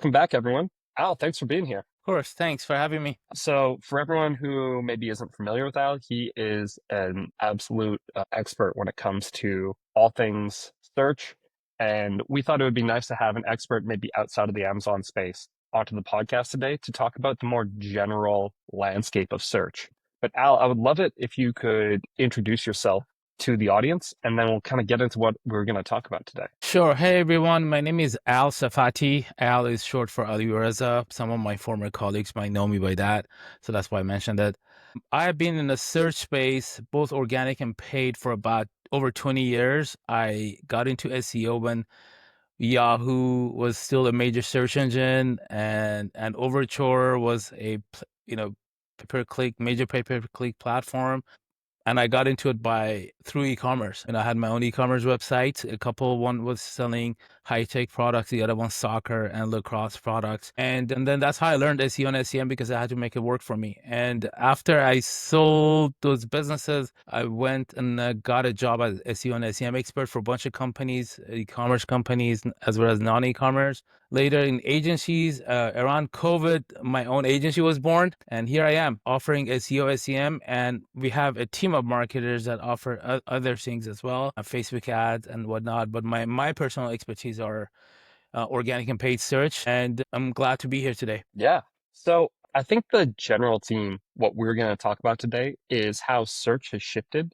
Welcome back, everyone. Al, thanks for being here. Of course, thanks for having me. So, for everyone who maybe isn't familiar with Al, he is an absolute expert when it comes to all things search. And we thought it would be nice to have an expert maybe outside of the Amazon space onto the podcast today to talk about the more general landscape of search. But Al, I would love it if you could introduce yourself to the audience, and then we'll kind of get into what we're going to talk about today. Sure. Hey, everyone. My name is Al Safati. Al is short for Ali Reza. Some of my former colleagues might know me by that, so that's why I mentioned it. I have been in the search space, both organic and paid, for about over 20 years. I got into SEO when Yahoo was still a major search engine, and Overture was a pay-per-click, major pay-per-click platform. And I got into it through e-commerce. And I had my own e-commerce website. One was selling high-tech products, the other one soccer and lacrosse products. And then that's how I learned SEO and SEM, because I had to make it work for me. And after I sold those businesses, I went and got a job as SEO and SEM expert for a bunch of companies, e-commerce companies, as well as non-e-commerce. Later in agencies, around COVID, my own agency was born, and here I am offering SEO, SEM, and we have a team of marketers that offer other things as well, Facebook ads and whatnot. But my personal expertise are organic and paid search, and I'm glad to be here today. Yeah. So I think the general theme, what we're going to talk about today, is how search has shifted.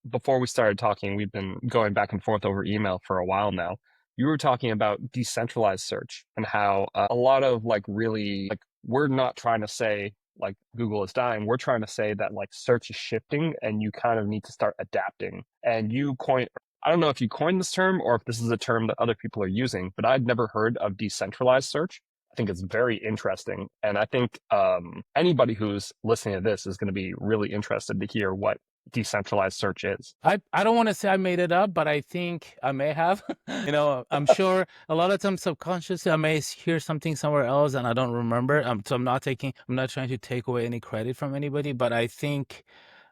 Before we started talking, we've been going back and forth over email for a while now. You were talking about decentralized search and how a lot of we're not trying to say like Google is dying. We're trying to say that like search is shifting and you kind of need to start adapting. And I don't know if you coined this term or if this is a term that other people are using, but I'd never heard of decentralized search. I think it's very interesting. And I think anybody who's listening to this is going to be really interested to hear what decentralized search is. I don't want to say I made it up, but I think I may have. I'm sure a lot of times subconsciously I may hear something somewhere else and I don't remember. So I'm not trying to take away any credit from anybody, but I think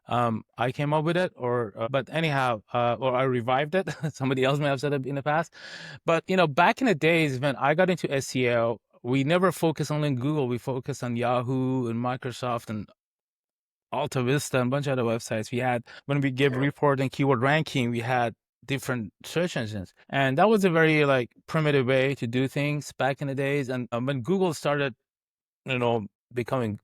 I came up with it, but anyhow, or I revived it. Somebody else may have said it in the past. But back in the days when I got into SEO, we never focused only on Google. We focused on Yahoo and Microsoft and Alta Vista and a bunch of other websites. When we gave report and keyword ranking, we had different search engines. And that was a very primitive way to do things back in the days. And when Google started, becoming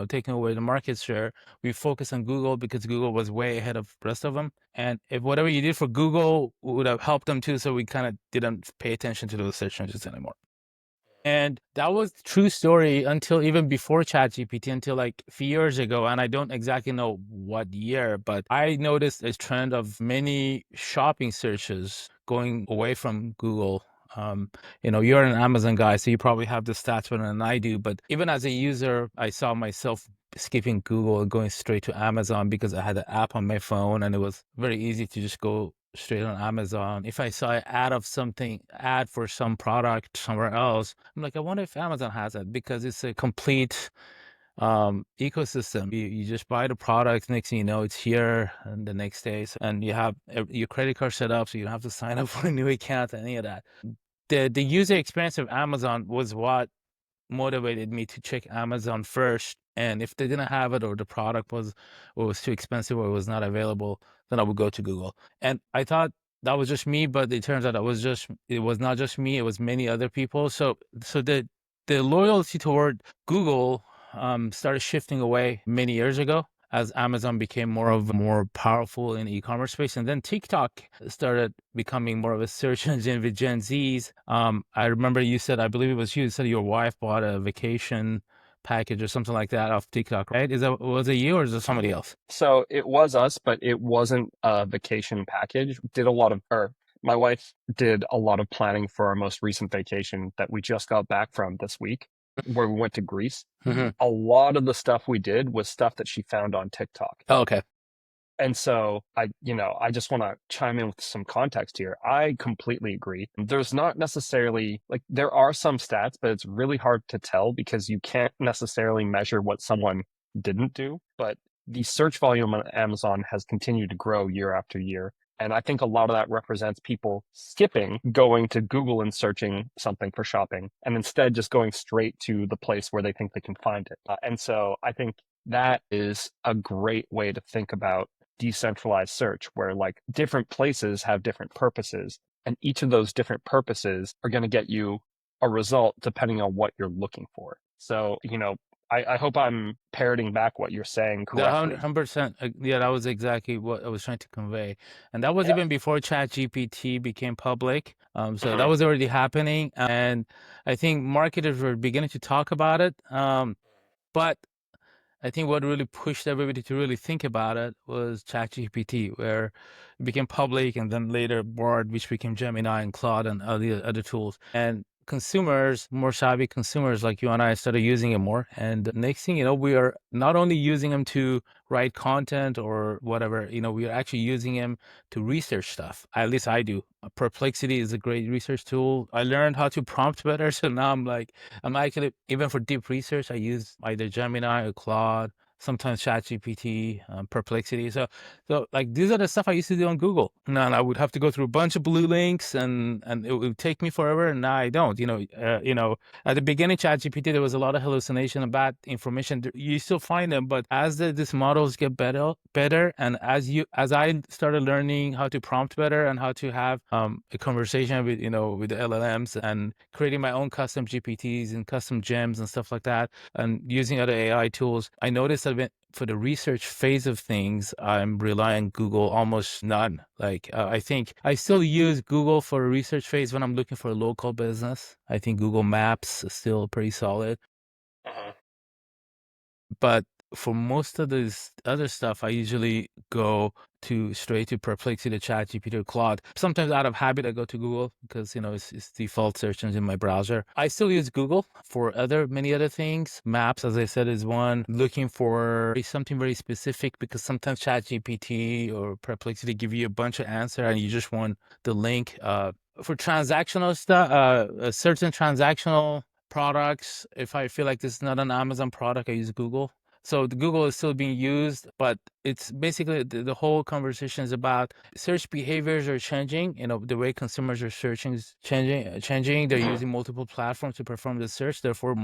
taking away the market share, we focused on Google because Google was way ahead of the rest of them. And if whatever you did for Google would have helped them too, so we kind of didn't pay attention to those search engines anymore. And that was the true story until even before ChatGPT, until like a few years ago. And I don't exactly know what year, but I noticed a trend of many shopping searches going away from Google. You're an Amazon guy, so you probably have the stats better than I do. But even as a user, I saw myself skipping Google and going straight to Amazon because I had the app on my phone and it was very easy to just go straight on Amazon. If I saw an ad for some product somewhere else, I'm like, I wonder if Amazon has it, because it's a complete ecosystem. You just buy the product, next thing you know, it's here and the next day. And you have your credit card set up, so you don't have to sign up for a new account, any of that. The user experience of Amazon was what motivated me to check Amazon first. And if they didn't have it, or the product was too expensive, or it was not available, then I would go to Google. And I thought that was just me, but it turns out it was not just me, it was many other people. So the loyalty toward Google started shifting away many years ago as Amazon became more powerful in e-commerce space. And then TikTok started becoming more of a search engine with Gen Zs. I remember I believe it was you said your wife bought a vacation package or something like that off TikTok, right? Was it you or is it somebody else? So it was us, but it wasn't a vacation package. My wife did a lot of planning for our most recent vacation that we just got back from this week, where we went to Greece. Mm-hmm. A lot of the stuff we did was stuff that she found on TikTok. Oh, okay. And so I just want to chime in with some context here. I completely agree. There's not necessarily there are some stats, but it's really hard to tell because you can't necessarily measure what someone didn't do. But the search volume on Amazon has continued to grow year after year. And I think a lot of that represents people skipping going to Google and searching something for shopping and instead just going straight to the place where they think they can find it. And so I think that is a great way to think about decentralized search, where like different places have different purposes, and each of those different purposes are going to get you a result depending on what you're looking for. So, I hope I'm parroting back what you're saying The correctly. 100%. Yeah, that was exactly what I was trying to convey. And that was Yeah. even before ChatGPT became public. So that Mhm. was already happening. And I think marketers were beginning to talk about it. But I think what really pushed everybody to really think about it was ChatGPT, where it became public, and then later Bard, which became Gemini and Claude and other tools. And consumers, more savvy consumers like you and I, started using it more. And next thing you know, we are not only using them to write content or whatever, we are actually using them to research stuff. At least I do. Perplexity is a great research tool. I learned how to prompt better, so now I'm actually, even for deep research, I use either Gemini or Claude, sometimes ChatGPT, Perplexity. So like these are the stuff I used to do on Google. And I would have to go through a bunch of blue links, and it would take me forever. And now I don't. At the beginning, ChatGPT, there was a lot of hallucination and bad information. You still find them, but as these models get better, and as I started learning how to prompt better and how to have a conversation with the LLMs, and creating my own custom GPTs and custom gems and stuff like that, and using other AI tools, I noticed that for the research phase of things, I'm relying on Google almost none. Like I think I still use Google for a research phase when I'm looking for a local business. I think Google Maps is still pretty solid. Mhm. But for most of this other stuff, I usually go straight to Perplexity, ChatGPT, or Claude. Sometimes out of habit, I go to Google because it's default search engine in my browser. I still use Google for many other things. Maps, as I said, is one. Looking for something very specific, because sometimes ChatGPT or Perplexity give you a bunch of answer and you just want the link. For transactional stuff, certain transactional products, if I feel like this is not an Amazon product, I use Google. So the Google is still being used, but it's basically the whole conversation is about search behaviors are changing. The way consumers are searching is changing. They're Mhm. using multiple platforms to perform the search. Therefore,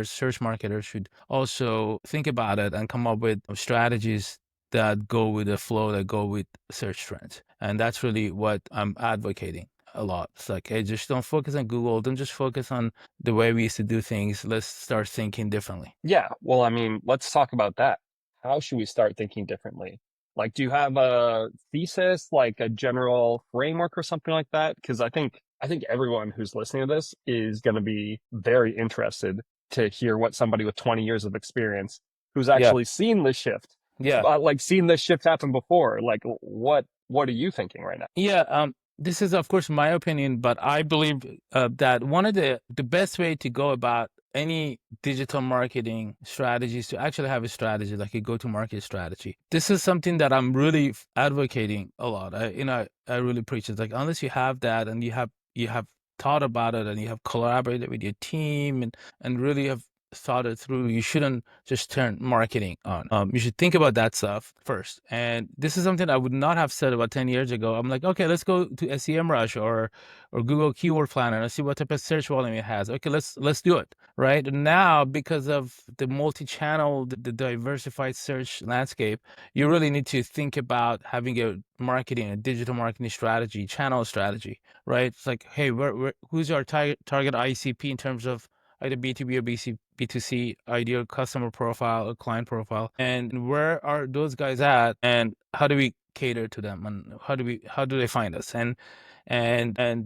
search marketers should also think about it and come up with strategies that go with the flow, that go with search trends. And that's really what I'm advocating a lot. It's like, hey, just don't focus on Google. Don't just focus on the way we used to do things. Let's start thinking differently. Yeah, well, I mean, let's talk about that. How should we start thinking differently? Like, do you have a thesis, like a general framework or something like that? Because I think everyone who's listening to this is going to be very interested to hear what somebody with 20 years of experience who's Yeah. actually seen the shift, Yeah. like seen this shift happen before. Like, what are you thinking right now? Yeah, this is of course my opinion, but I believe that one of the best way to go about any digital marketing strategy is to actually have a strategy, like a go-to-market strategy. This is something that I'm really advocating a lot. I really preach it. Like, unless you have that, and you have thought about it, and you have collaborated with your team, and really have thought it through, you shouldn't just turn marketing on. You should think about that stuff first. And this is something I would not have said about 10 years ago. I'm like, okay, let's go to SEMrush or Google Keyword Planner and see what type of search volume it has. Okay, let's do it. Right now, because of the multi-channel, the diversified search landscape, you really need to think about having a digital marketing strategy, channel strategy, right? It's like, hey, who's our target ICP in terms of either B2B or B2C ideal customer profile or client profile, and where are those guys at, and how do we cater to them, and how do they find us, and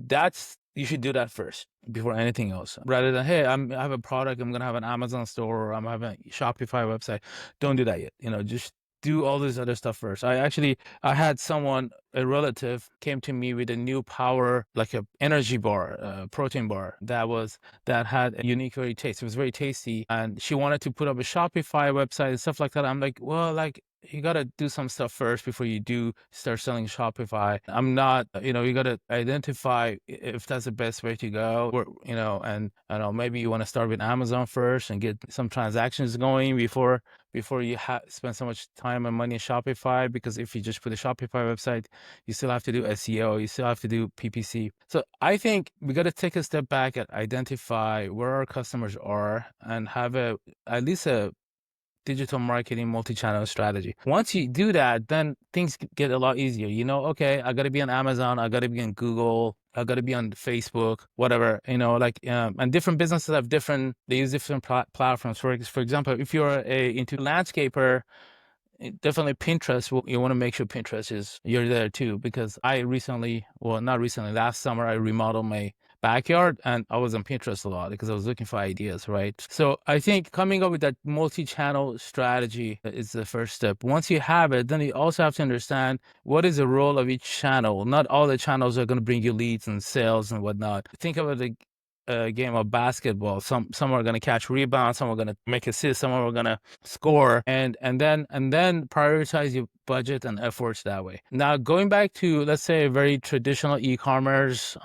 that's, you should do that first before anything else, rather than, hey, I have a product, I'm gonna have an Amazon store, or I'm having a Shopify website. Don't do that yet. Just do all this other stuff first. I had someone, a relative, came to me with a new power, like a energy bar, protein bar, that had a unique, very taste. It was very tasty, and she wanted to put up a Shopify website and stuff like that. I'm like, well, like, you gotta do some stuff first before you do start selling Shopify. I'm not, you gotta identify if that's the best way to go. Or, and I don't know, maybe you want to start with Amazon first and get some transactions going before you spend so much time and money in Shopify. Because if you just put a Shopify website, you still have to do SEO, you still have to do PPC. So I think we got to take a step back and identify where our customers are and have at least a digital marketing multi-channel strategy. Once you do that, then things get a lot easier. Okay, I got to be on Amazon, I got to be on Google, I got to be on Facebook, whatever. And different businesses have they use different platforms. For example, if you're into landscaper, definitely Pinterest. You want to make sure you're there too, because not recently, last summer, I remodeled my backyard and I was on Pinterest a lot because I was looking for ideas, right? So I think coming up with that multi-channel strategy is the first step. Once you have it, then you also have to understand what is the role of each channel. Not all the channels are going to bring you leads and sales and whatnot. Think of it a game of basketball. Some are going to catch rebounds, some are going to make assists, some are going to score, and then prioritize your budget and efforts that way. Now, going back to, let's say, a very traditional e-commerce,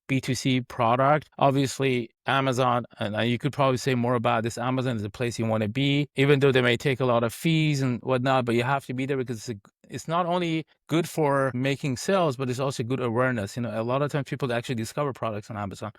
B2C product, obviously Amazon, and you could probably say more about this. Amazon is the place you want to be, even though they may take a lot of fees and whatnot, but you have to be there because it's not only good for making sales, but it's also good awareness. A lot of times people actually discover products on Amazon.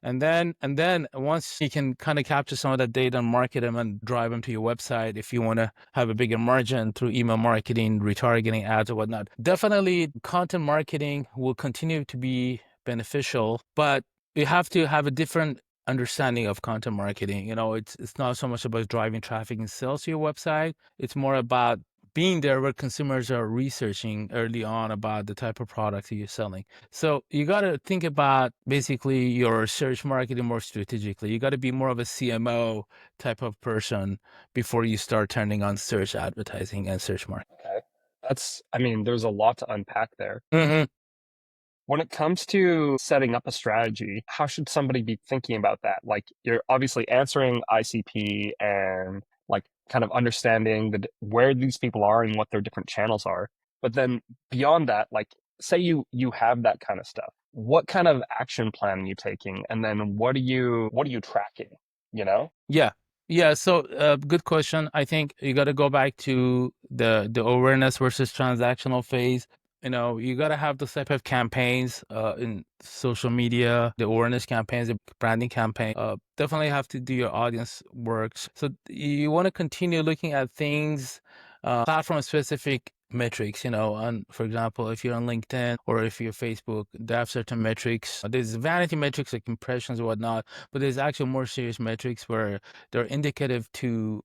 And then once you can kind of capture some of that data and market them and drive them to your website, if you want to have a bigger margin through email marketing, retargeting ads or whatnot, definitely content marketing will continue to be beneficial, but you have to have a different understanding of content marketing. It's not so much about driving traffic and sales to your website. It's more about being there where consumers are researching early on about the type of product that you're selling. So you got to think about basically your search marketing more strategically. You got to be more of a CMO type of person before you start turning on search advertising and search marketing. Okay. I mean, there's a lot to unpack there. Mm-hmm. When it comes to setting up a strategy, how should somebody be thinking about that? Like, you're obviously answering ICP and like kind of understanding where these people are and what their different channels are. But then beyond that, like, say you have that kind of stuff. What kind of action plan are you taking? And then what are you tracking? You know? Yeah. Yeah. So, good question. I think you got to go back to the awareness versus transactional phase. You got to have those type of campaigns in social media, the awareness campaigns, the branding campaign. Definitely have to do your audience works. So you want to continue looking at things, platform specific metrics, on, for example, if you're on LinkedIn or if you're Facebook, they have certain metrics. There's vanity metrics like impressions or whatnot, but there's actually more serious metrics where they're indicative to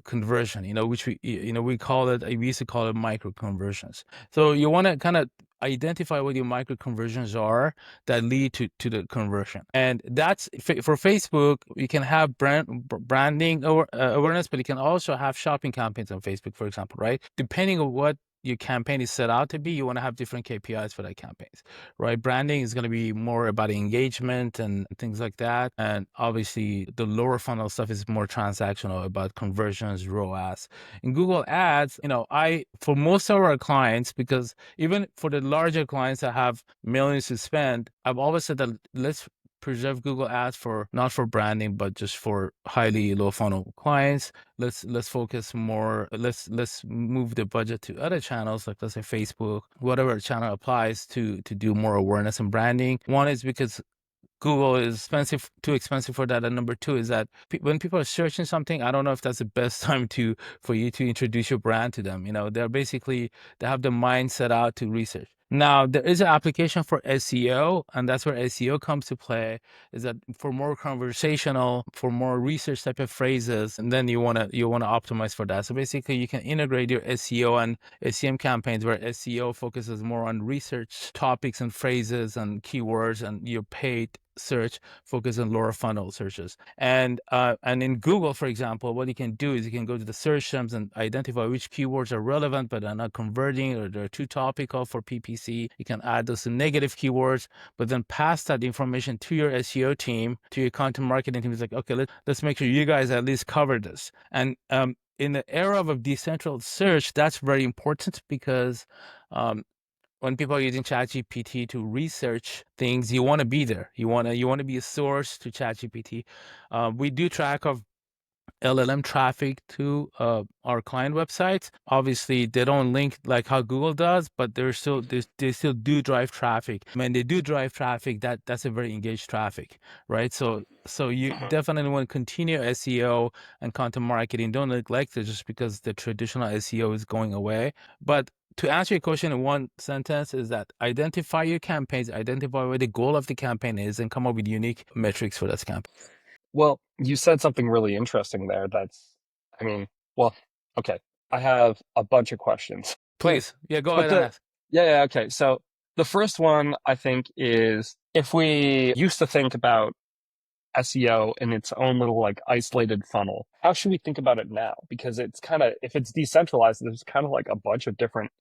conversion, which we used to call it micro conversions. So you want to kind of identify what your micro conversions are that lead to the conversion. And that's for Facebook. You can have branding awareness, but you can also have shopping campaigns on Facebook, for example, right? Depending on what your campaign is set out to be, you want to have different KPIs for that campaigns, right? Branding is going to be more about engagement and things like that. And obviously the lower funnel stuff is more transactional, about conversions, ROAS. In Google Ads, for most of our clients, because even for the larger clients that have millions to spend, I've always said that let's preserve Google Ads for not for branding, but just for highly low funnel clients. Let's focus more. Let's move the budget to other channels, like let's say Facebook, whatever channel applies to do more awareness and branding. One is because Google is too expensive for that. And number two is that when people are searching something, I don't know if that's the best time for you to introduce your brand to them. They have the mind set out to research. Now, there is an application for SEO, and that's where SEO comes to play, is that for more conversational, for more research type of phrases, and then you wanna optimize for that. So basically you can integrate your SEO and SEM campaigns where SEO focuses more on research topics and phrases and keywords, and your paid search focus on lower funnel searches. And in Google, for example, what you can do is you can go to the search terms and identify which keywords are relevant but are not converting, or they're too topical for PPC. You can add those negative keywords, but then pass that information to your SEO team, to your content marketing team. It's like, okay, let's make sure you guys at least cover this. And in the era of decentralized search, that's very important because um, when people are using ChatGPT to research things, you want to be there. You want to be a source to ChatGPT. We do track of LLM traffic to our client websites. Obviously, they don't link like how Google does, but they still do drive traffic. When they do drive traffic, that's a very engaged traffic, right? So you Mhm. definitely want to continue SEO and content marketing. Don't neglect it just because the traditional SEO is going away. But to answer your question in one sentence is that identify your campaigns, identify what the goal of the campaign is, and come up with unique metrics for that campaign. Well, you said something really interesting there. I mean, well, okay. I have a bunch of questions, Please, yeah, go but ahead and ask. yeah, okay. So the first one I think is if we used to think about SEO in its own little like isolated funnel. How should we think about it now? Because it's kind of, if it's decentralized, there's kind of like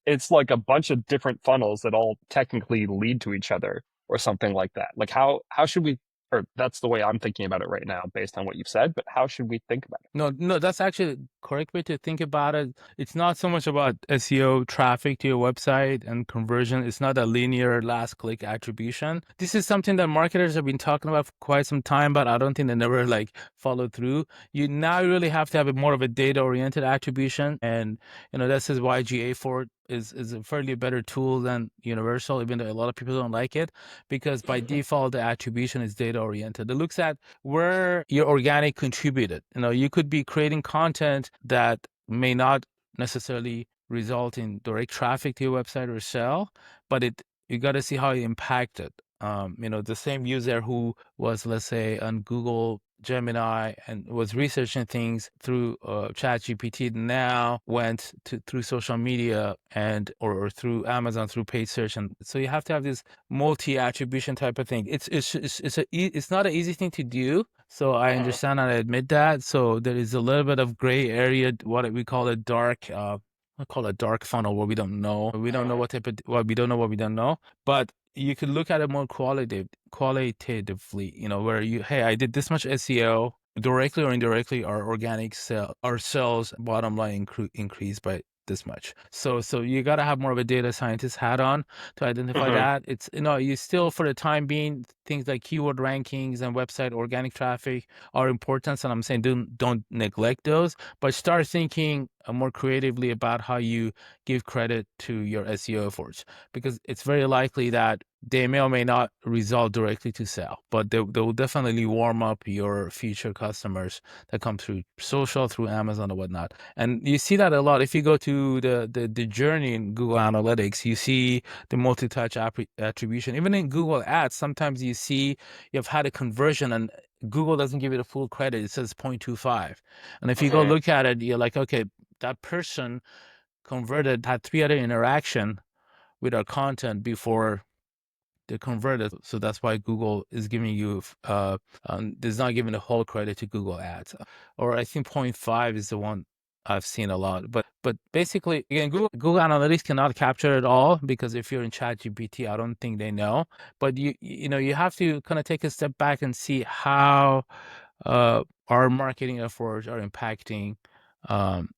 it's like a bunch of different funnels that all technically lead to each other or something like that. Like how should we, or that's the way I'm thinking about it right now based on what you've said, but how should we think about it? No, no, that's actually the correct way to think about it. It's not so much about SEO traffic to your website and conversion. It's not a linear last click attribution. This is something that marketers have been talking about for quite some time, but I don't think they never like followed through. You now really have to have a more of a data oriented attribution. And this is why GA4 is a fairly better tool than Universal, even though a lot of people don't like it, because by default the attribution is data oriented. It looks at where your organic contributed. You could be creating content that may not necessarily result in direct traffic to your website or sell, but you got to see how it impacted. The same user who was, let's say, on Google Gemini and was researching things through ChatGPT now went through social media and or through Amazon through paid search, and so you have to have this multi-attribution type of thing. It's not an easy thing to do. So I Mhm. understand and I admit that. So there is a little bit of gray area, what we call a dark. I call it dark funnel where we don't know. We don't know Mhm. what type of what we don't know what we don't know. But you could look at it more qualitatively, where hey, I did this much SEO directly or indirectly, our sales bottom line increased by this much. So you got to have more of a data scientist hat on to identify Mhm. that. It's you still for the time being things like keyword rankings and website organic traffic are important, and I'm saying don't neglect those, but start thinking more creatively about how you give credit to your SEO efforts, because it's very likely that they may or may not result directly to sale, but they will definitely warm up your future customers that come through social, through Amazon or whatnot. And you see that a lot. If you go to the journey in Google Analytics, you see the multi-touch attribution. Even in Google Ads, sometimes you see you've had a conversion and Google doesn't give you the full credit. It says 0.25. And if you go Mhm. look at it, you're like, okay, that person converted, had 3 other interaction with our content before they converted. So that's why Google is giving you is not giving the whole credit to Google Ads. Or I think 0.5 is the one I've seen a lot. But basically, again, Google Analytics cannot capture it all, because if you're in ChatGPT, I don't think they know. But you have to kind of take a step back and see how our marketing efforts are impacting um,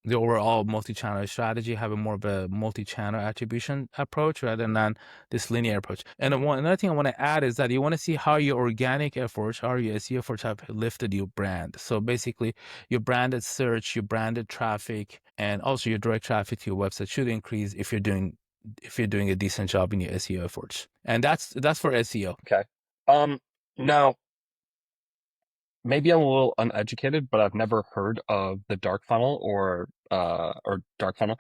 the overall multi-channel strategy, having more of a multi-channel attribution approach rather than this linear approach. And another thing I want to add is that you want to see how your organic efforts, or your SEO efforts, have lifted your brand. So basically, your branded search, your branded traffic, and also your direct traffic to your website should increase if you're doing a decent job in your SEO efforts. And that's for SEO. Okay. Now maybe I'm a little uneducated, but I've never heard of the dark funnel or dark funnel.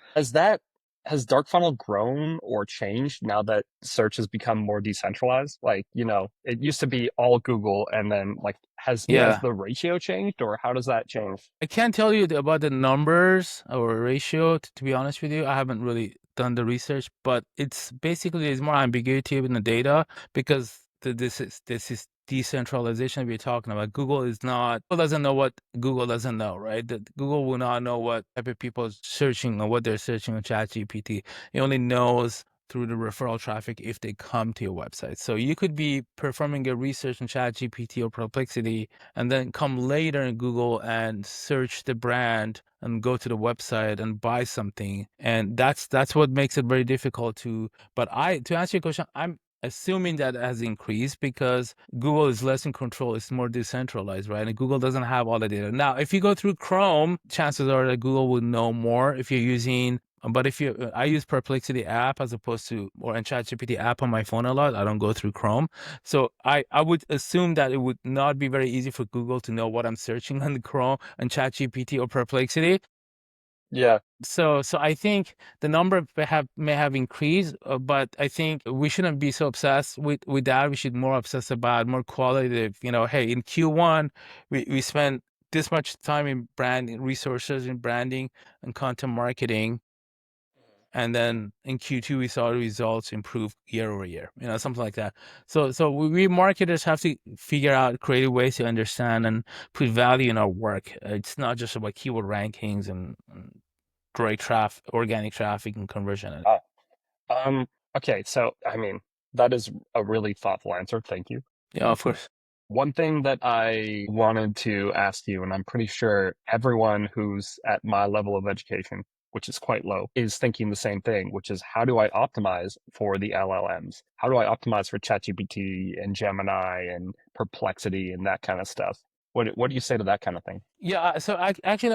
Has dark funnel grown or changed now that search has become more decentralized? Like, it used to be all Google and then like has Yeah. the ratio changed or how does that change? I can't tell you about the numbers or ratio, to be honest with you. I haven't really done the research, but it's basically there's more ambiguity in the data, because this is decentralization we're talking about. Google doesn't know what Google doesn't know, right? That Google will not know what type of people are searching or what they're searching on ChatGPT. It only knows through the referral traffic if they come to your website. So you could be performing a research in ChatGPT or Perplexity and then come later in Google and search the brand and go to the website and buy something. And that's what makes it very difficult to, but to answer your question, I'm assuming that has increased because Google is less in control. It's more decentralized, right? And Google doesn't have all the data. Now, if you go through Chrome, chances are that Google would know more if you're using. But if you, I use Perplexity app as opposed to, or and ChatGPT app on my phone a lot. I don't go through Chrome. So I would assume that it would not be very easy for Google to know what I'm searching on the Chrome and ChatGPT or Perplexity. Yeah. So I think the number may have increased, but I think we shouldn't be so obsessed with that. We should more obsess about more qualitative. Hey, in Q1 we spent this much time in branding resources in branding and content marketing, and then in Q2 we saw the results improve year over year. Something like that. So we marketers have to figure out creative ways to understand and put value in our work. It's not just about keyword rankings and great traffic, organic traffic, and conversion. Ah, okay, so I mean, that is a really thoughtful answer. Thank you. Yeah, of course. One thing that I wanted to ask you, and I'm pretty sure everyone who's at my level of education, which is quite low, is thinking the same thing, which is how do I optimize for the LLMs? How do I optimize for ChatGPT and Gemini and Perplexity and that kind of stuff? What do you say to that kind of thing? Yeah, so I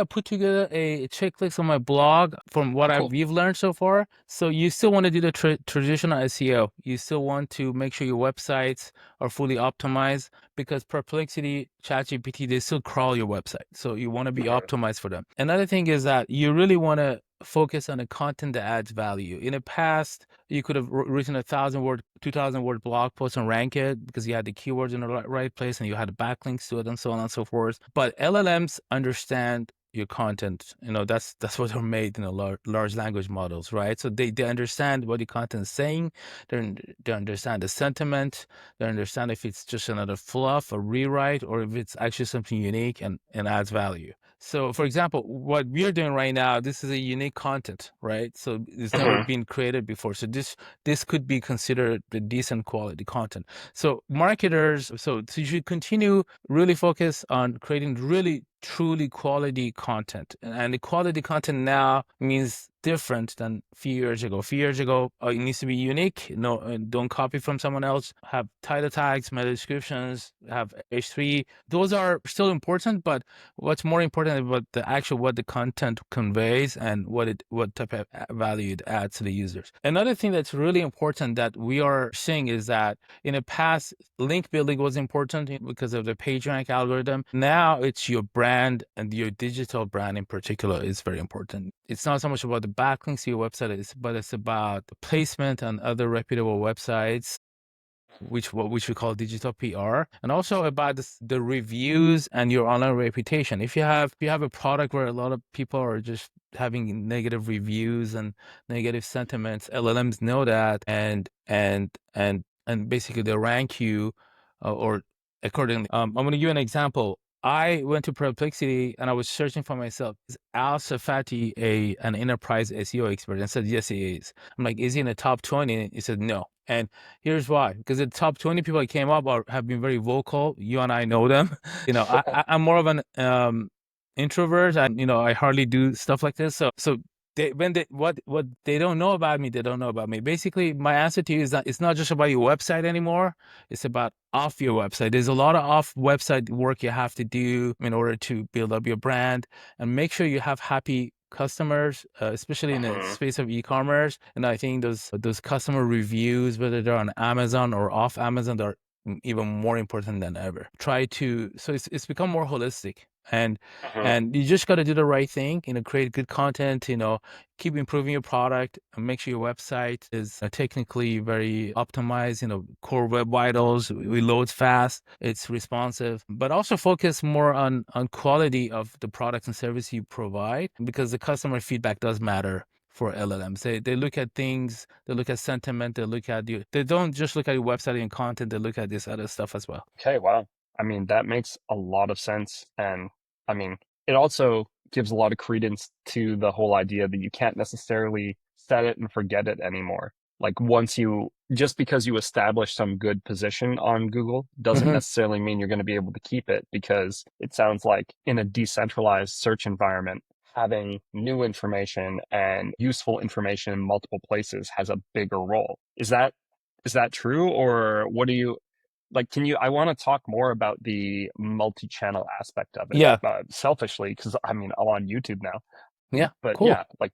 put together a checklist on my blog from what Oh, cool. we've learned so far. So you still want to do the traditional SEO. You still want to make sure your websites are fully optimized because Perplexity, ChatGPT, they still crawl your website. So you want to be Mhm. optimized for them. Another thing is that you really want to focus on the content that adds value. In the past, you could have written 1,000 word, 2,000 word blog post and rank it because you had the keywords in the right place and you had the backlinks to it and so on and so forth. But LLMs understand your content. That's what they're made in large language models, right? So they understand what your content is saying. They understand the sentiment. They understand if it's just another fluff, a rewrite, or if it's actually something unique and adds value. So, for example, what we're doing right now, this is a unique content, right? So it's never Mhm. been created before. So this could be considered the decent quality content. So marketers, so you should continue really focus on creating really truly quality content. And the quality content now means different than a few years ago. A few years ago, it needs to be unique. No, don't copy from someone else. Have title tags, meta descriptions, have H3. Those are still important, but what's more important is what the content conveys and what type of value it adds to the users. Another thing that's really important that we are seeing is that in the past, link building was important because of the PageRank algorithm. Now it's your brand, and your digital brand in particular is very important. It's not so much about the backlinks to your website, but it's about the placement on other reputable websites, which we call digital PR, and also about the reviews and your online reputation. If you have a product where a lot of people are just having negative reviews and negative sentiments, LLMs know that, and basically they rank you or accordingly. I'm going to give you an example. I went to Perplexity and I was searching for myself. Is Al Safati an enterprise SEO expert? And said yes, he is. I'm like, is he in the top 20? He said no. And here's why: because the top 20 people that came up have been very vocal. You and I know them. I'm more of an introvert, and I hardly do stuff like this. So what they don't know about me, they don't know about me. Basically, my answer to you is that it's not just about your website anymore. It's about off your website. There's a lot of off website work you have to do in order to build up your brand and make sure you have happy customers, especially in the Mhm. space of e-commerce. And I think those customer reviews, whether they're on Amazon or off Amazon, they're even more important than ever. So it's become more holistic, and Mhm. and you just got to do the right thing. Create good content. Keep improving your product and make sure your website is technically very optimized. Core web vitals, we load fast, it's responsive, but also focus more on quality of the products and service you provide, because the customer feedback does matter for LLMs. They look at things, they look at sentiment, they look at you. They don't just look at your website and content, they look at this other stuff as well. Okay, wow. I mean, that makes a lot of sense. And I mean, it also gives a lot of credence to the whole idea that you can't necessarily set it and forget it anymore. Like once you, just because you establish some good position on Google doesn't Hmm. necessarily mean you're going to be able to keep it, because it sounds like in a decentralized search environment, having new information and useful information in multiple places has a bigger role. Is that true, or what do you like? Can you? I want to talk more about the multi-channel aspect of it, Yeah. selfishly, because I mean I'm on YouTube now, Yeah. but Cool. yeah, like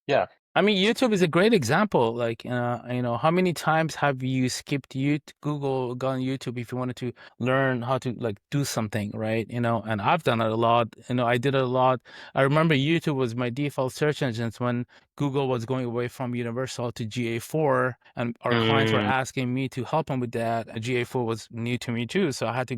yeah. I mean, YouTube is a great example. Like, how many times have you skipped Google, gone YouTube if you wanted to learn how to like do something, right? And I've done it a lot. I did it a lot. I remember YouTube was my default search engines when Google was going away from Universal to GA4, and our clients were Mm, asking me to help them with that. GA4 was new to me too, so I had to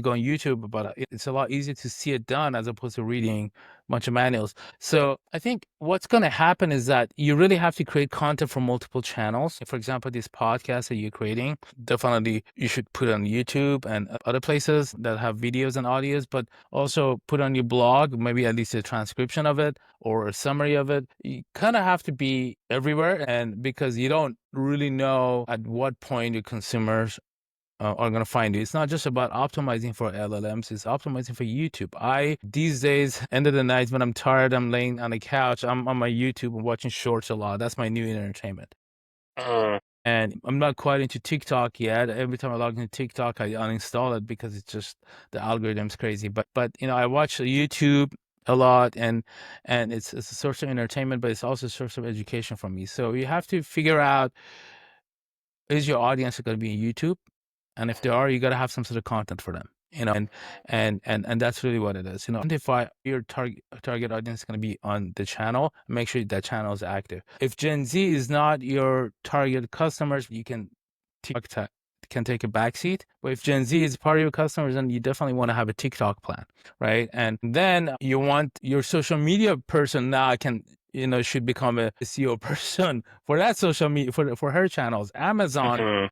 go on YouTube. But it's a lot easier to see it done as opposed to reading a bunch of manuals. So I think what's going to happen is that you really have to create content for multiple channels. For example, this podcast that you're creating, definitely you should put it on YouTube and other places that have videos and audios, but also put on your blog, maybe at least a transcription of it or a summary of it. You kind of have to be everywhere, and because you don't really know at what point your consumers are going to find you. It's not just about optimizing for LLMs, it's optimizing for YouTube. These days, end of the night when I'm tired, I'm laying on the couch, I'm on my YouTube and watching shorts a lot. That's my new entertainment. mm, And I'm not quite into TikTok yet. Every time I log into TikTok, I uninstall it because it's just the algorithm's crazy. But I watch YouTube a lot, and it's a source of entertainment, but it's also a source of education for me. So you have to figure out, is your audience going to be on YouTube? And if they are, you got to have some sort of content for them, and that's really what it is. Identify your target audience is going to be on the channel. Make sure that channel is active. If Gen Z is not your target customers, you can TikTok can take a backseat. But if Gen Z is part of your customers, then you definitely want to have a TikTok plan, right? And then you want your social media person now can should become a SEO person for that social media for her channels. Amazon mhm.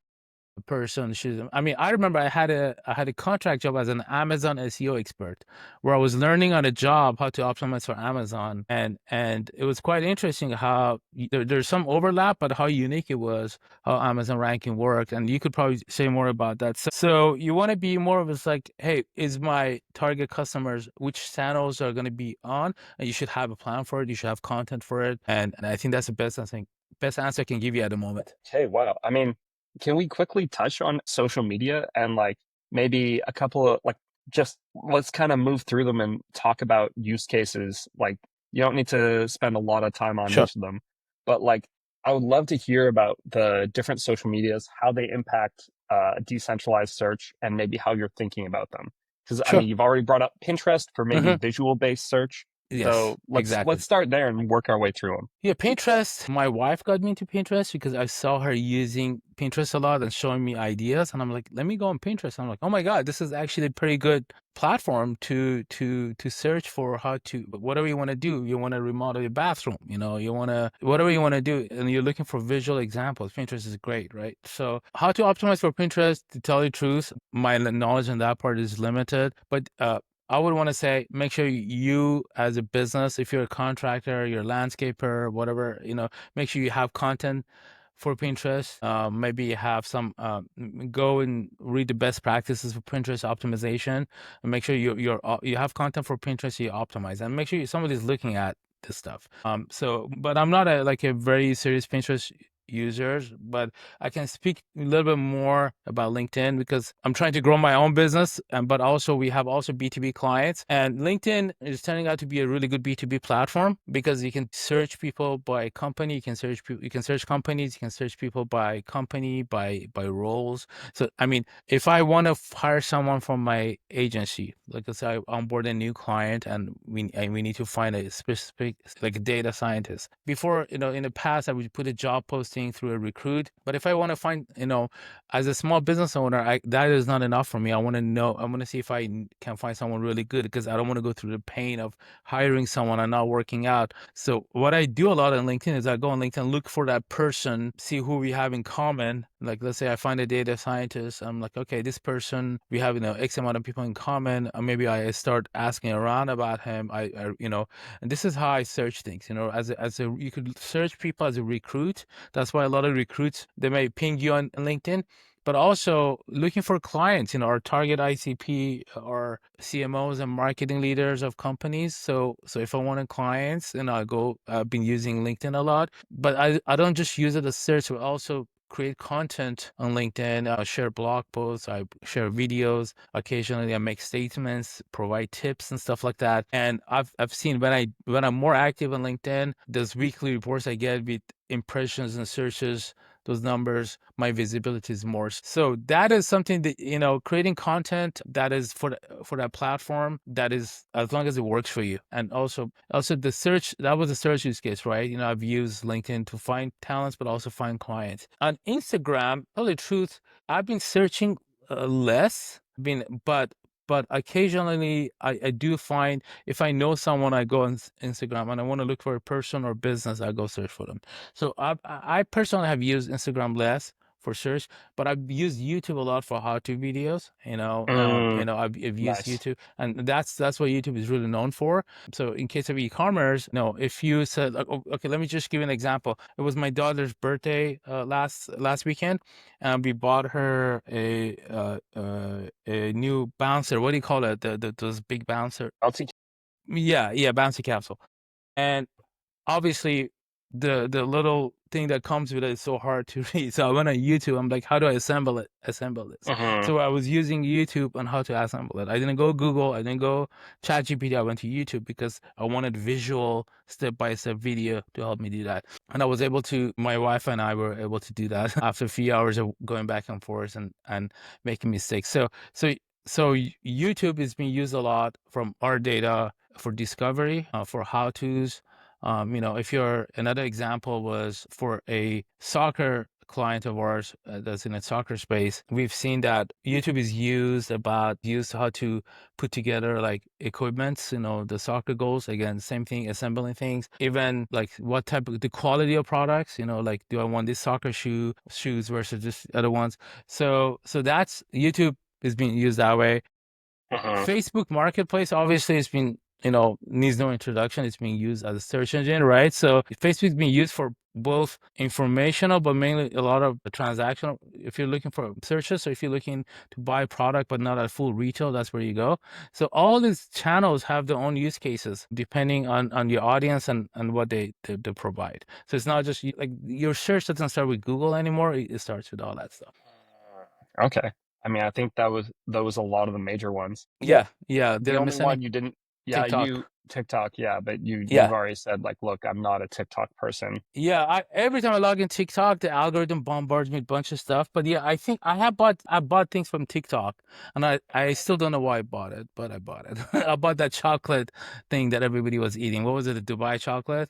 person. I remember I had a contract job as an Amazon SEO expert, where I was learning on a job how to optimize for Amazon, and it was quite interesting how there's some overlap, but how unique it was, how Amazon ranking worked. And you could probably say more about that. So you want to be more of it's like, hey, is my target customers, which channels are going to be on, and you should have a plan for it. You should have content for it, and I think that's the best answer I can give you at the moment. Okay, wow. I mean, can we quickly touch on social media and like maybe a couple of like, just let's kind of move through them and talk about use cases. Like you don't need to spend a lot of time on Sure. each of them, but like I would love to hear about the different social medias, how they impact decentralized search, and maybe how you're thinking about them. Because I Sure. mean, you've already brought up Pinterest for maybe Hmm. visual based search. Yes, So let's exactly. start there and work our way through them. Yeah, Pinterest. My wife got me into Pinterest because I saw her using Pinterest a lot and showing me ideas, and I'm like, let me go on Pinterest. I'm like, oh my God, this is actually a pretty good platform to search for how to whatever you want to do. You want to remodel your bathroom, you want to whatever you want to do, and you're looking for visual examples. Pinterest is great, right? So how to optimize for Pinterest? To tell you the truth, my knowledge on that part is limited, but I would want to say, make sure you, as a business, if you're a contractor, you're a landscaper, whatever, make sure you have content for Pinterest. Maybe you have go and read the best practices for Pinterest optimization, and make sure you have content for Pinterest you optimize, and make sure somebody's looking at this stuff. But I'm not a very serious Pinterest users, but I can speak a little bit more about LinkedIn because I'm trying to grow my own business, but also we have also B2B clients, and LinkedIn is turning out to be a really good B2B platform because you can search people by company, you can search companies, you can search people by company, by roles. So I mean, if I want to hire someone from my agency, like let's say I onboard a new client and we need to find a specific like a data scientist. Before, in the past, I would put a job posting through a recruit. But if I want to find, as a small business owner, that is not enough for me. I want to see if I can find someone really good because I don't want to go through the pain of hiring someone and not working out. So what I do a lot on LinkedIn is I go on LinkedIn, look for that person, see who we have in common, Like, let's say I find a data scientist. I'm like, okay, this person, we have, X amount of people in common. Maybe I start asking around about him. And this is how I search things, you could search people as a recruit. That's why a lot of recruits, they may ping you on LinkedIn, but also looking for clients, our target ICP or CMOs and marketing leaders of companies. So if I wanted clients, I've been using LinkedIn a lot, but I don't just use it as search, but also create content on LinkedIn. I share blog posts, I share videos. Occasionally I make statements, provide tips and stuff like that. And I've seen when I'm more active on LinkedIn, those weekly reports I get with impressions and searches, those numbers, my visibility is more. So that is something that, creating content that is for that platform, that is, as long as it works for you. And also the search, that was a search use case, right? I've used LinkedIn to find talents, but also find clients. On Instagram, tell the truth, I've been searching less, but occasionally I do find, if I know someone, I go on Instagram and I want to look for a person or business, I go search for them. So I personally have used Instagram less for search, but I've used YouTube a lot for how-to videos. Mm, I've used nice. YouTube, and that's what YouTube is really known for. So in case of e-commerce, if you said, okay, let me just give you an example. It was my daughter's birthday last weekend, and we bought her a new bouncer. What do you call it? Those big bouncer. I'll teach. Yeah, bouncy capsule. And obviously the little thing that comes with it is so hard to read. So I went on YouTube. I'm like, how do I assemble this? Hmm. So I was using YouTube on how to assemble it. I didn't go Google, I didn't go ChatGPT. I went to YouTube because I wanted visual step-by-step video to help me do that. And I was able to, my wife and I were able to do that after a few hours of going back and forth and making mistakes. So YouTube is being used a lot from our data for discovery, for how-tos. If you're, another example was for a soccer client of ours that's in a soccer space, we've seen that YouTube is used how to put together like equipments, the soccer goals. Again, same thing, assembling things, even like what type of the quality of products, like, do I want this soccer shoes versus this other ones? So that's YouTube is being used that way. Hmm. Facebook Marketplace obviously has been, needs no introduction. It's being used as a search engine, right? So Facebook's being used for both informational, but mainly a lot of the transactional. If you're looking for searches, or if you're looking to buy a product but not at full retail, that's where you go. So all these channels have their own use cases depending on your audience and what they provide. So it's not just like your search doesn't start with Google anymore. It starts with all that stuff. Okay. I mean, I think that was a lot of the major ones. Yeah. Did The I only miss any? one you didn't, yeah, TikTok. you TikTok, yeah, but you've Yeah. already said like, look, I'm not a TikTok person. Yeah, every time I log in TikTok, the algorithm bombards me with a bunch of stuff. But yeah, I think I bought things from TikTok, and I still don't know why I bought it, but I bought it. I bought that chocolate thing that everybody was eating. What was it? The Dubai chocolate?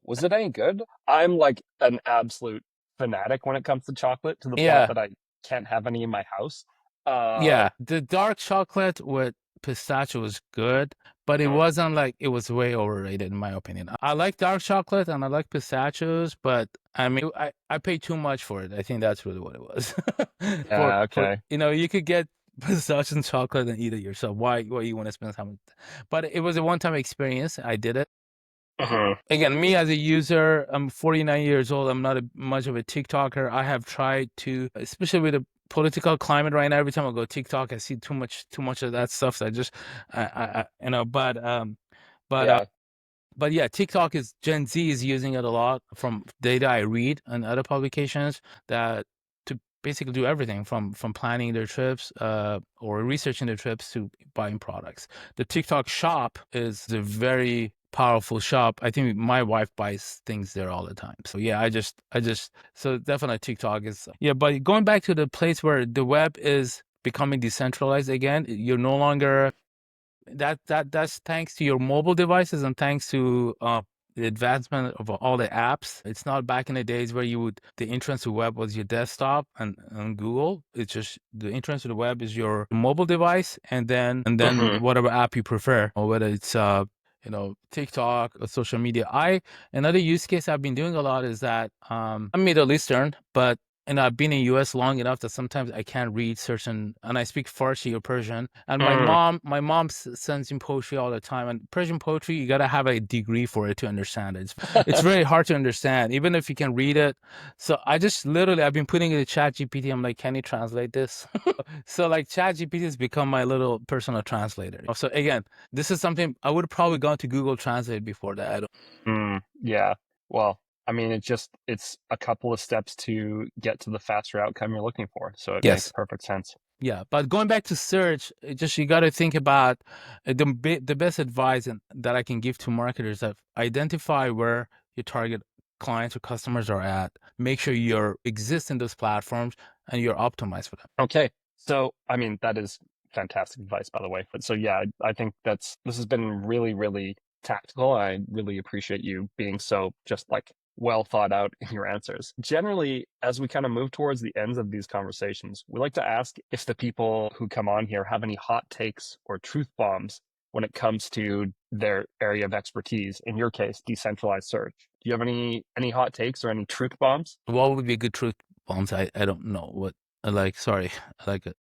Was it any good? I'm like an absolute fanatic when it comes to chocolate to the point Yeah, that I can't have any in my house. Uh, yeah. The dark chocolate with pistachio was good, but it mhm. wasn't like, it was way overrated in my opinion. I like dark chocolate and I like pistachios, but I mean, I paid too much for it. I think that's really what it was. Yeah, For okay. you could get pistachio and chocolate and eat it yourself. Why you want to spend time? But it was a one-time experience. I did it. Mhm. Again, me as a user, I'm 49 years old. I'm not much of a TikToker. I have tried to, especially with the political climate right now. Every time I go TikTok, I see too much of that stuff. So I just, but Yeah. but yeah, TikTok is, Gen Z is using it a lot from data I read and other publications, that to basically do everything from planning their trips or researching their trips to buying products. The TikTok shop is a very powerful shop. I think my wife buys things there all the time. So yeah, I just so definitely TikTok is, yeah, but going back to the place where the web is becoming decentralized again, you're no longer, that's thanks to your mobile devices and thanks to the advancement of all the apps. It's not back in the days where the entrance to web was your desktop and Google. It's just the entrance to the web is your mobile device, and then Mhm. whatever app you prefer, or whether it's TikTok or social media. Another use case I've been doing a lot is that I'm Middle Eastern, but and I've been in US long enough that sometimes I can't read certain, and I speak Farsi or Persian. And Mm. my mom sends me poetry all the time. And Persian poetry, you gotta have a degree for it to understand it. It's very hard to understand, even if you can read it. So I just literally I've been putting it in Chat GPT. I'm like, can you translate this? So like Chat GPT has become my little personal translator. So again, this is something I would have probably gone to Google Translate before that. I don't. Yeah. Well, I mean, it's a couple of steps to get to the faster outcome you're looking for, so it makes Yes. perfect sense. Yeah, but going back to search, just you got to think about the best advice that I can give to marketers that identify where your target clients or customers are at. Make sure you're exist in those platforms and you're optimized for them. Okay. So, I mean, that is fantastic advice, by the way. But so, yeah, I think this has been really, really tactical. I really appreciate you being so just like well thought out in your answers. Generally, as we kind of move towards the ends of these conversations, we like to ask if the people who come on here have any hot takes or truth bombs when it comes to their area of expertise. In your case, decentralized search. Do you have any hot takes or any truth bombs? What would be a good truth bombs? I don't know what I like. Sorry, I like it.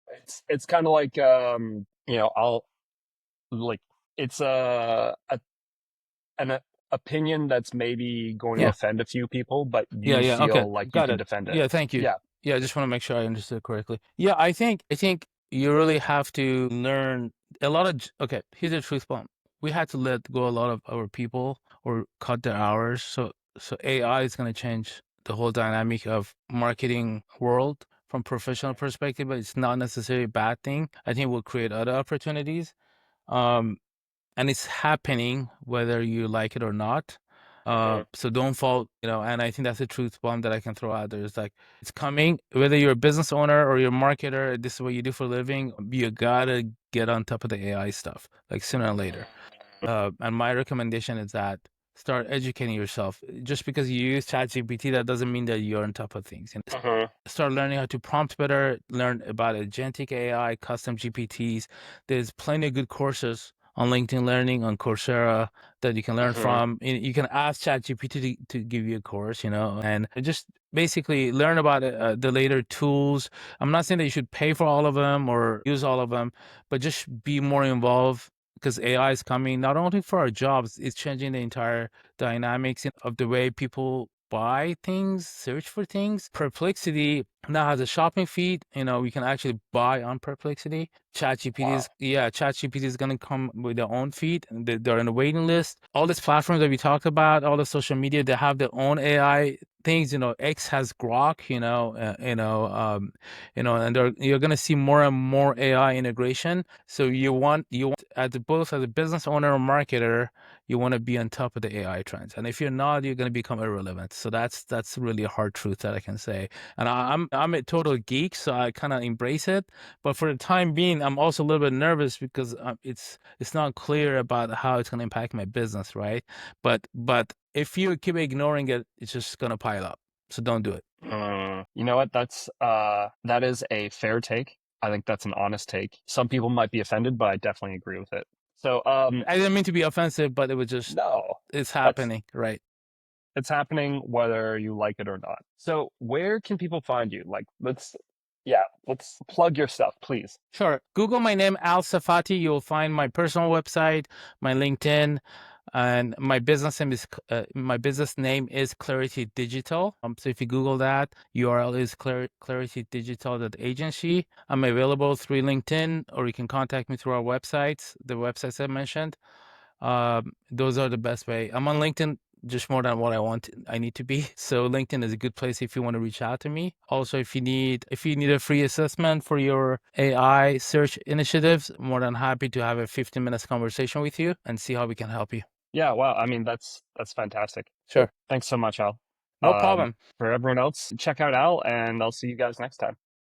It's kind of like I'll like it's an opinion that's maybe going to Yeah. offend a few people, but Yeah, you yeah. Okay, feel like you got can it. defend it. Yeah, thank you. Yeah. Yeah, I just want to make sure I understood correctly. Yeah, I think you really have to learn a lot of. Okay, here's the truth bomb. We had to let go a lot of our people or cut their hours. So AI is going to change the whole dynamic of marketing world from professional perspective, but it's not necessarily a bad thing. I think it will create other opportunities. Um, and it's happening whether you like it or not. Mhm. So don't fall, and I think that's a truth bomb that I can throw out there. It's like it's coming, whether you're a business owner or you're a marketer, this is what you do for a living, you gotta get on top of the AI stuff, like sooner or later. And my recommendation is that start educating yourself. Just because you use ChatGPT, that doesn't mean that you're on top of things. Mhm. Start learning how to prompt better, learn about agentic AI, custom GPTs. There's plenty of good courses on LinkedIn Learning, on Coursera that you can learn Mhm. from. You can ask ChatGPT to give you a course, and just basically learn about the later tools. I'm not saying that you should pay for all of them or use all of them, but just be more involved because AI is coming not only for our jobs, it's changing the entire dynamics of the way people buy things, search for things. Perplexity now has a shopping feed. We can actually buy on Perplexity. Wow. ChatGPT is gonna come with their own feed. And they're in a waiting list. All these platforms that we talked about, all the social media, they have their own AI things. X has Grok. And you're gonna see more and more AI integration. So you want both as a business owner or marketer, you want to be on top of the AI trends. And if you're not, you're going to become irrelevant. So that's really a hard truth that I can say. And I'm a total geek, so I kind of embrace it. But for the time being, I'm also a little bit nervous because it's not clear about how it's going to impact my business, right? But if you keep ignoring it, it's just going to pile up. So don't do it. You know what? That is a fair take. I think that's an honest take. Some people might be offended, but I definitely agree with it. So, I didn't mean to be offensive, but it was just no, it's that's happening, right? it's happening whether you like it or not. So, where can people find you? Like, let's plug your stuff, please. Sure. Google my name, Al Safati. You'll find my personal website, my LinkedIn, and my business name is Clarity Digital. So if you Google that, URL is claritydigital.agency. I'm available through LinkedIn, or you can contact me through our websites, the websites I mentioned. Those are the best way. I'm on LinkedIn just more than what I need to be. So LinkedIn is a good place if you want to reach out to me. Also, if you need a free assessment for your AI search initiatives, more than happy to have a 15 minutes conversation with you and see how we can help you. Yeah, wow. I mean, that's fantastic. Sure. Thanks so much, Al. No problem. For everyone else, check out Al, and I'll see you guys next time.